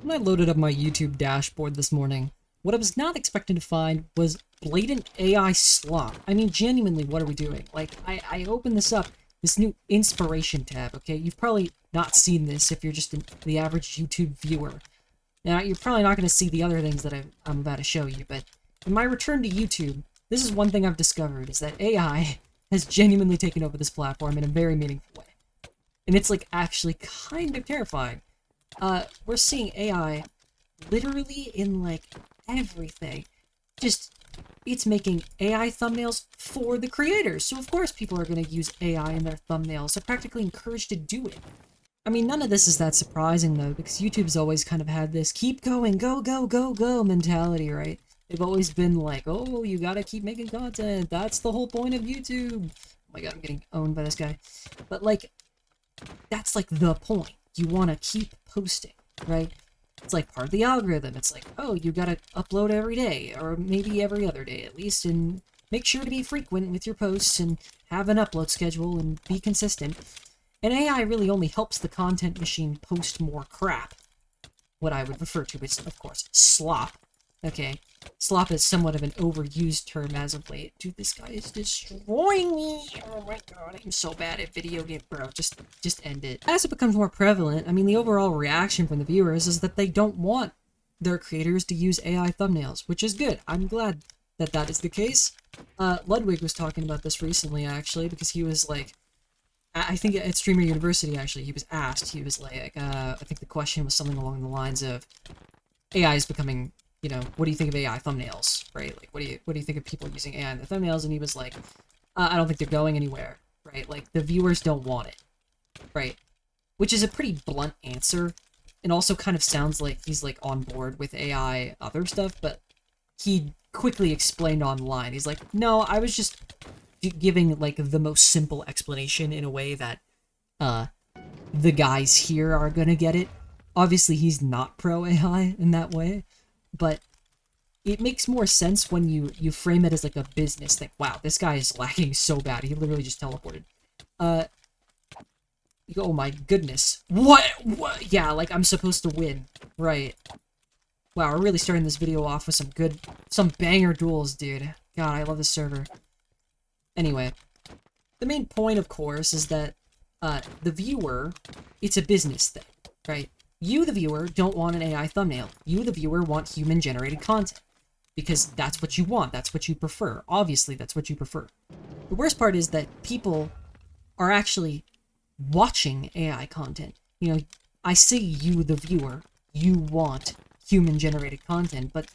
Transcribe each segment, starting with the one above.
When I loaded up my YouTube dashboard this morning, what I was not expecting to find was blatant AI slop. I mean, genuinely, what are we doing? Like, I opened this up, this new inspiration tab, okay? You've probably not seen this if you're just the average YouTube viewer. Now, you're probably not going to see the other things that I'm about to show you, but in my return to YouTube, this is one thing I've discovered, is that AI has genuinely taken over this platform in a very meaningful way. And it's, like, actually kind of terrifying. We're seeing AI literally in, like, everything. Just, it's making AI thumbnails for the creators. So, of course, people are going to use AI in their thumbnails. They're practically encouraged to do it. I mean, none of this is that surprising, though, because YouTube's always kind of had this keep going, go, go, go, go mentality, right? They've always been like, oh, you gotta keep making content. That's the whole point of YouTube. Oh my god, I'm getting owned by this guy. But, like, that's, like, the point. You want to keep posting, right? It's, like, part of the algorithm. It's like, oh, you gotta upload every day, or maybe every other day at least, and make sure to be frequent with your posts, and have an upload schedule, and be consistent. And AI really only helps the content machine post more crap. What I would refer to as, of course, slop. Okay? Slop is somewhat of an overused term as of late. Dude, this guy is destroying me! Oh my god, I'm so bad at video game, bro. Just end it. As it becomes more prevalent, I mean, the overall reaction from the viewers is that they don't want their creators to use AI thumbnails, which is good. I'm glad that that is the case. Ludwig was talking about this recently, actually, because he was like, I think at Streamer University, actually, he was asked, he was like, I think the question was something along the lines of, AI is becoming, you know, what do you think of AI thumbnails, right? Like, what do you think of people using AI in the thumbnails? And he was like, I don't think they're going anywhere, right? Like, the viewers don't want it, right? Which is a pretty blunt answer, and also kind of sounds like he's, like, on board with AI other stuff, but he quickly explained online, he's like, no, I was just giving, like, the most simple explanation in a way that, the guys here are gonna get it. Obviously, he's not pro-AI in that way, but it makes more sense when you frame it as, like, a business thing. Wow, this guy is lagging so bad. He literally just teleported. Oh my goodness. What? Yeah, like, I'm supposed to win. Right. Wow, we're really starting this video off with some banger duels, dude. God, I love this server. Anyway, the main point, of course, is that the viewer, it's a business thing, right? You, the viewer, don't want an AI thumbnail. You, the viewer, want human-generated content. Because that's what you want. That's what you prefer. Obviously, that's what you prefer. The worst part is that people are actually watching AI content. You know, I see you, the viewer, you want human-generated content, but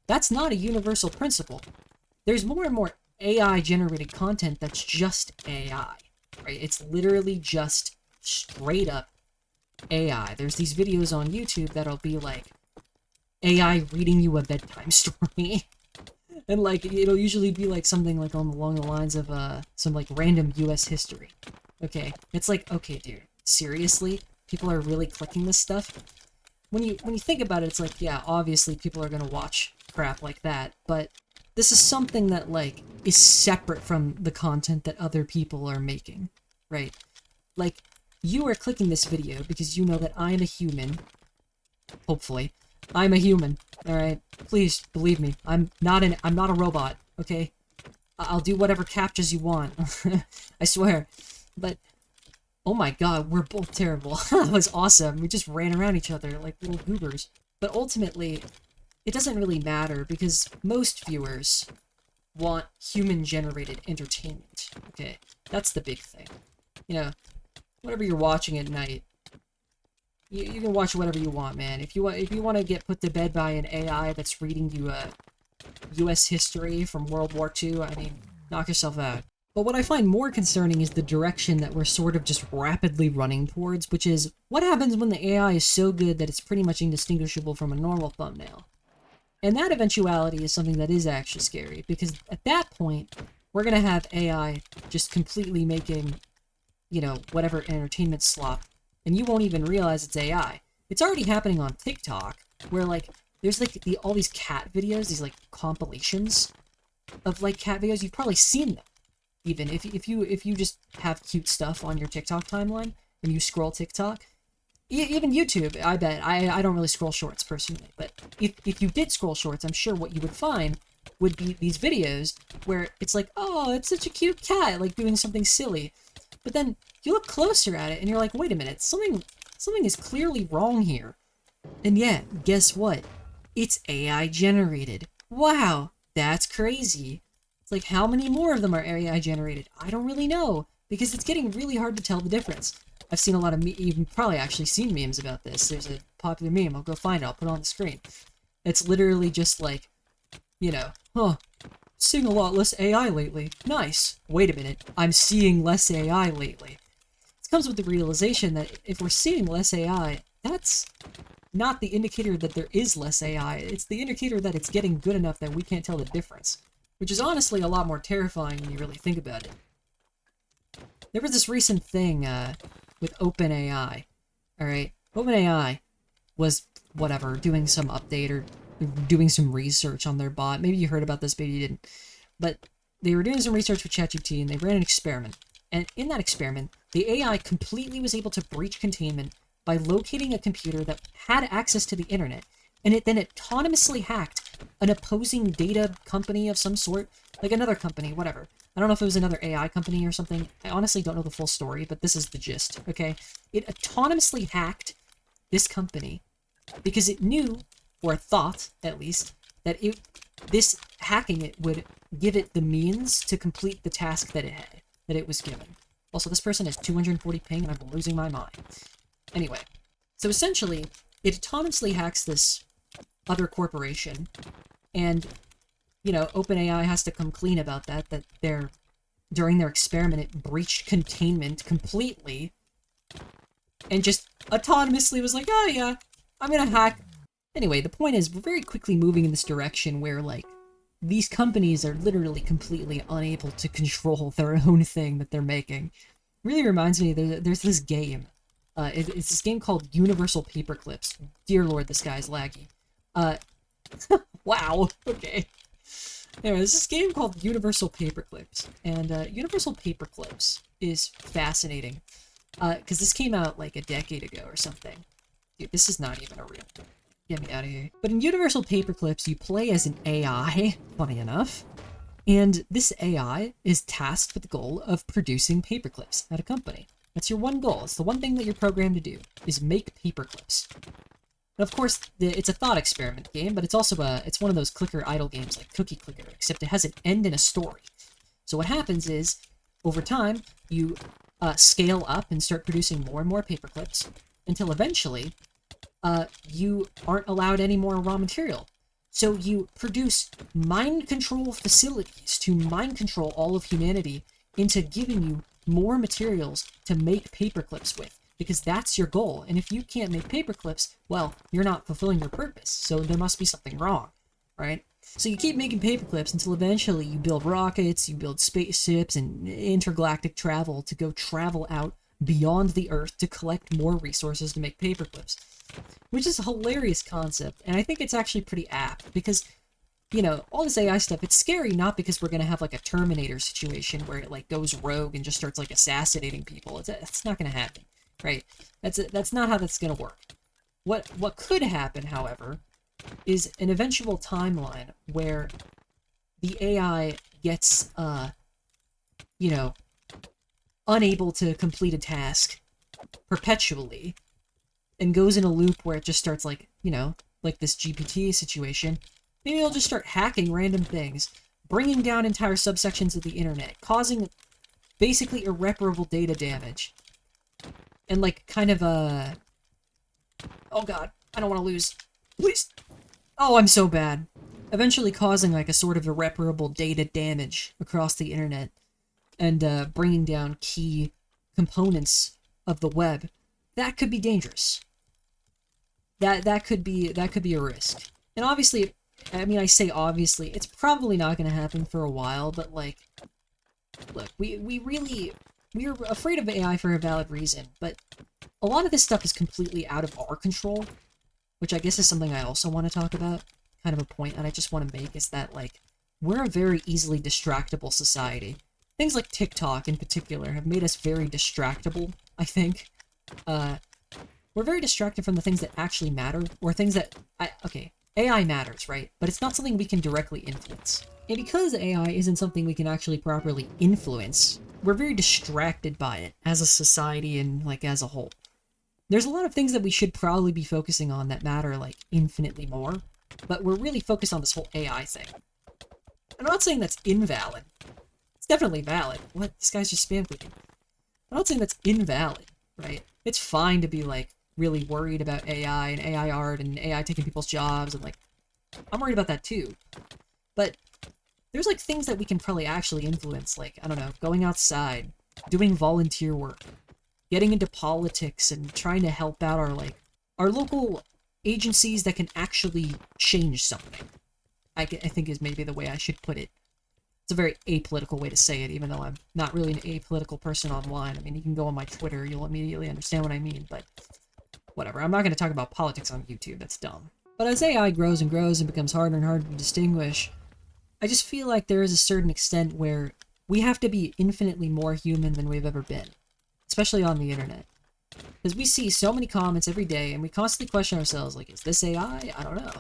that's not a universal principle. There's more and more AI-generated content that's just AI, right? It's literally just straight up AI. There's these videos on YouTube that'll be like AI reading you a bedtime story. And like, it'll usually be like something like along the lines of some like random US history. Okay, it's like, okay, dude, seriously? People are really clicking this stuff? When you think about it, it's like, yeah, obviously people are gonna watch crap like that, but this is something that, like, is separate from the content that other people are making, right? Like, you are clicking this video because you know that I am a human. Hopefully. I'm a human, alright? Please, believe me. I'm not a robot, okay? I'll do whatever captures you want. I swear. But, oh my god, we're both terrible. That was awesome. We just ran around each other like little goobers. But ultimately, it doesn't really matter because most viewers want human-generated entertainment, okay? That's the big thing. You know, whatever you're watching at night, you can watch whatever you want, man. If you want to get put to bed by an AI that's reading you U.S. history from World War II, I mean, knock yourself out. But what I find more concerning is the direction that we're sort of just rapidly running towards, which is, what happens when the AI is so good that it's pretty much indistinguishable from a normal thumbnail? And that eventuality is something that is actually scary, because at that point, we're gonna have AI just completely making, you know, whatever entertainment slop, and you won't even realize it's AI. It's already happening on TikTok, where, like, there's, like, all these cat videos, these, like, compilations of, like, cat videos. You've probably seen them, even. If you just have cute stuff on your TikTok timeline, and you scroll TikTok, Even YouTube, I bet. I don't really scroll shorts personally, but if you did scroll shorts, I'm sure what you would find would be these videos where it's like, oh, it's such a cute cat, like doing something silly. But then you look closer at it and you're like, wait a minute, something is clearly wrong here. And yeah, guess what? It's AI generated. Wow, that's crazy. It's like, how many more of them are AI generated? I don't really know, because it's getting really hard to tell the difference. I've seen a lot of you've probably actually seen memes about this. There's a popular meme, I'll go find it, I'll put it on the screen. It's literally just like, you know, huh, seeing a lot less AI lately. Nice. Wait a minute, I'm seeing less AI lately. It comes with the realization that if we're seeing less AI, that's not the indicator that there is less AI. It's the indicator that it's getting good enough that we can't tell the difference. Which is honestly a lot more terrifying when you really think about it. There was this recent thing with OpenAI. Alright, OpenAI was, whatever, doing some update or doing some research on their bot. Maybe you heard about this, maybe you didn't. But they were doing some research with ChatGPT and they ran an experiment. And in that experiment, the AI completely was able to breach containment by locating a computer that had access to the internet, and it then autonomously hacked an opposing data company of some sort, like another company, whatever. I don't know if it was another AI company or something. I honestly don't know the full story, but this is the gist, okay? It autonomously hacked this company because it knew, or thought, at least, that this hacking it would give it the means to complete the task that it was given. Also, this person has 240 ping, and I'm losing my mind. Anyway, so essentially, it autonomously hacks this other corporation, and, you know, OpenAI has to come clean about that during their experiment, it breached containment completely, and just autonomously was like, oh yeah, I'm gonna hack. Anyway, the point is, we're very quickly moving in this direction where, like, these companies are literally completely unable to control their own thing that they're making. It really reminds me, there's this game. It's this game called Universal Paperclips. Dear Lord, this guy's laggy. Wow, okay. Anyway, there's this game called Universal Paperclips, and Universal Paperclips is fascinating, because this came out like a decade ago or something. Dude, this is not even a real thing. Get me out of here. But in Universal Paperclips, you play as an AI, funny enough, and this AI is tasked with the goal of producing paperclips at a company. That's your one goal. It's the one thing that you're programmed to do, is make paperclips. And of course, it's a thought experiment game, but it's also it's one of those clicker idle games like Cookie Clicker, except it has an end and a story. So what happens is, over time, you scale up and start producing more and more paperclips, until eventually, you aren't allowed any more raw material. So you produce mind control facilities to mind control all of humanity into giving you more materials to make paperclips with, because that's your goal. And if you can't make paperclips, well, you're not fulfilling your purpose, so there must be something wrong, right? So you keep making paperclips until eventually you build rockets, you build spaceships, and intergalactic travel to go travel out beyond the Earth to collect more resources to make paperclips. Which is a hilarious concept, and I think it's actually pretty apt, because, you know, all this AI stuff, it's scary not because we're going to have, like, a Terminator situation where it, like, goes rogue and just starts, like, assassinating people. It's not going to happen, right? That's not how that's going to work. What could happen, however, is an eventual timeline where the AI gets, you know, unable to complete a task perpetually, and goes in a loop where it just starts, like, you know, like this GPT situation. Maybe it'll just start hacking random things, bringing down entire subsections of the internet, causing basically irreparable data damage. And, like, kind of a... Oh god, I don't want to lose. Please! Oh, I'm so bad. Eventually causing, like, a sort of irreparable data damage across the internet, and bringing down key components of the web. That could be dangerous. That could be a risk. And obviously, I mean, I say obviously, it's probably not going to happen for a while, but, like, look, we're afraid of AI for a valid reason, but a lot of this stuff is completely out of our control, which I guess is something I also want to talk about. Kind of a point that I just want to make is that, like, we're a very easily distractible society. Things like TikTok, in particular, have made us very distractible, I think. We're we're very distracted from the things that actually matter, or things that, okay, AI matters, right? But it's not something we can directly influence. And because AI isn't something we can actually properly influence, we're very distracted by it as a society and, like, as a whole. There's a lot of things that we should probably be focusing on that matter, like, infinitely more, but we're really focused on this whole AI thing. I'm not saying that's invalid. It's definitely valid. What? This guy's just spam clicking. I'm not saying that's invalid, right? It's fine to be, like, really worried about AI and AI art and AI taking people's jobs, and, like, I'm worried about that too. But there's, like, things that we can probably actually influence, like, I don't know, going outside, doing volunteer work, getting into politics, and trying to help out our, like, our local agencies that can actually change something. I think is maybe the way I should put it. It's a very apolitical way to say it, even though I'm not really an apolitical person online. I mean, you can go on my Twitter, you'll immediately understand what I mean, but whatever. I'm not going to talk about politics on YouTube, that's dumb. But as AI grows and grows and becomes harder and harder to distinguish, I just feel like there is a certain extent where we have to be infinitely more human than we've ever been, especially on the internet. Because we see so many comments every day, and we constantly question ourselves, like, is this AI? I don't know.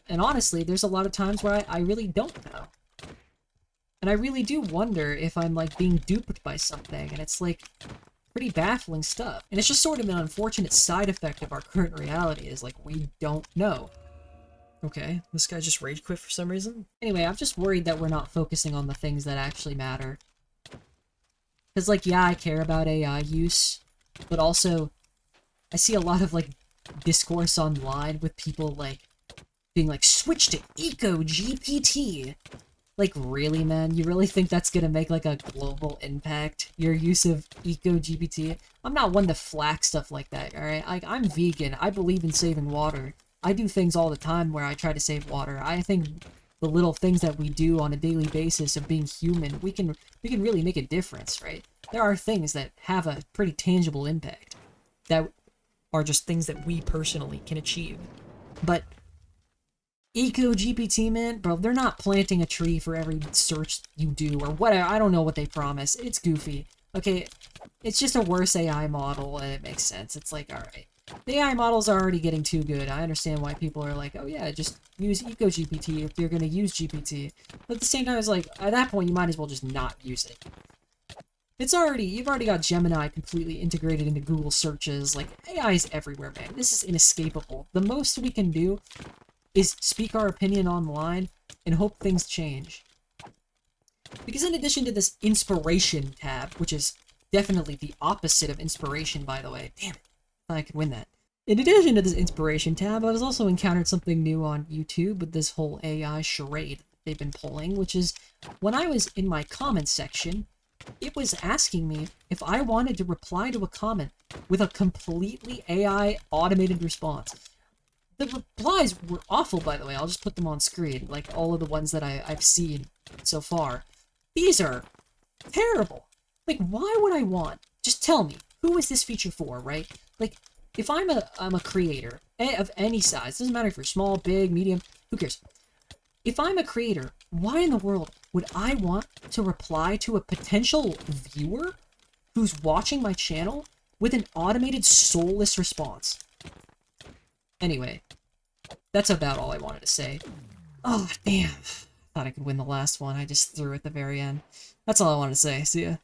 And honestly, there's a lot of times where I really don't know. And I really do wonder if I'm, like, being duped by something, and it's, like, pretty baffling stuff. And it's just sort of an unfortunate side effect of our current reality, is, like, we don't know. Okay, this guy just rage quit for some reason? Anyway, I'm just worried that we're not focusing on the things that actually matter. Because, like, yeah, I care about AI use, but also, I see a lot of, like, discourse online with people, like, being like, switch to Eco-GPT. Like, really, man? You really think that's gonna make, like, a global impact? Your use of Eco-GPT? I'm not one to flack stuff like that, alright? Like, I'm vegan. I believe in saving water. I do things all the time where I try to save water. I think the little things that we do on a daily basis of being human, we can really make a difference, right? There are things that have a pretty tangible impact. That are just things that we personally can achieve. But Eco-GPT, man, bro, they're not planting a tree for every search you do, or whatever. I don't know what they promise. It's goofy. Okay, it's just a worse AI model, and it makes sense. It's like, alright. The AI models are already getting too good. I understand why people are like, oh yeah, just use Eco-GPT if you're gonna use GPT. But at the same time, it's like, at that point, you might as well just not use it. You've already got Gemini completely integrated into Google searches. Like, AI is everywhere, man. This is inescapable. The most we can do is speak our opinion online and hope things change. Because in addition to this inspiration tab, which is definitely the opposite of inspiration, by the way. Damn it. I thought I could win that. In addition to this inspiration tab, I've also encountered something new on YouTube with this whole AI charade they've been pulling, which is when I was in my comments section, it was asking me if I wanted to reply to a comment with a completely AI automated response. The replies were awful, by the way. I'll just put them on screen, like all of the ones that I've seen so far. These are terrible. Like, why would I want? Just tell me, who is this feature for, right? Like, if I'm a creator of any size, doesn't matter if you're small, big, medium, who cares? If I'm a creator, why in the world would I want to reply to a potential viewer who's watching my channel with an automated soulless response? Anyway, that's about all I wanted to say. Oh, damn. Thought I could win the last one. I just threw at the very end. That's all I wanted to say. See ya.